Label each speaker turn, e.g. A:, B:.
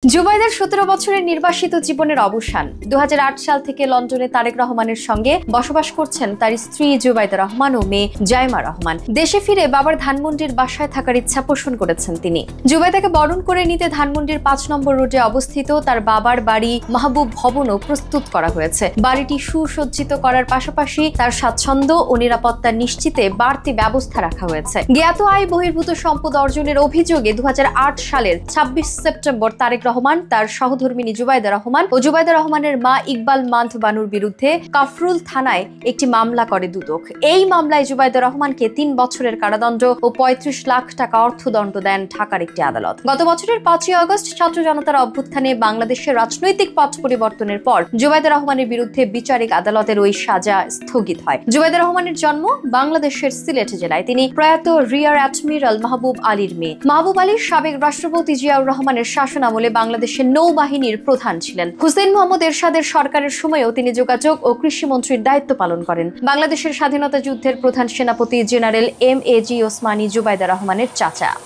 A: জুবাইদার 17 বছরের নির্বাসিত জীবনের অবসান। 2008 সাল থেকে লন্ডনে তারেক রহমানের সঙ্গে বসবাস করছেন তার স্ত্রী জুবাইদা রহমান ও মেয়ে জাইমা রহমান। দেশে ফিরে বাবার ধানমন্ডির বাসায় থাকার ইচ্ছা পোষণ করেছেন তিনি। জুবাইদাকে বরণ করে নিতে ধানমন্ডির 5 নম্বর রোডে অবস্থিত তার বাবার বাড়ি মাহবুব ভবনও প্রস্তুত করা হয়েছে। বাড়িটি সুসজ্জিত করার পাশাপাশি তার স্বাচ্ছন্দ্য ও নিরাপত্তা নিশ্চিতে বাড়তি ব্যবস্থা রাখা হয়েছে। জ্ঞাত আয় বহির্ভূত সম্পদ অর্জনের অভিযোগে 2008 সালের 26 সেপ্টেম্বর তারেক রহমান তার সহধর্মিণী জুবাইদা রহমান ও জুবাইদা রহমানের মা ইকবাল মান্থ বানুর বিরুদ্ধে কাফরুল থানায় একটি মামলা করে দুদক। এই মামলায় জুবাইদা রহমানকে 3 বছরের কারাদণ্ড ও 35 লাখ টাকা অর্থদণ্ড দেন ঢাকার একটি আদালত। গত বছরের 5 আগস্ট ছাত্র জনতার অভ্যুত্থানে বাংলাদেশের রাজনৈতিক পট পরিবর্তনের পর জুবাইদা রহমানের বিরুদ্ধে বিচারিক আদালতের ওই সাজা স্থগিত হয়। জুবাইদা রহমানের জন্ম বাংলাদেশের সিলেট জেলায়। তিনি প্রয়াত রিয়ার অ্যাডমিরাল মাহবুব আলীর মেয়ে। মাহবুব আলীর সাবেক রাষ্ট্রপতি জিয়াউর রহমানের শাসনামলে বাংলাদেশের নৌবাহিনীর প্রধান ছিলেন। হুসেইন মোহাম্মদ এরশাদের সরকারের সময়েও তিনি যোগাযোগ ও কৃষিমন্ত্রীর দায়িত্ব পালন করেন। বাংলাদেশের স্বাধীনতা যুদ্ধের প্রধান সেনাপতি জেনারেল MAG ওসমানী জুবাইদা রহমানের চাচা।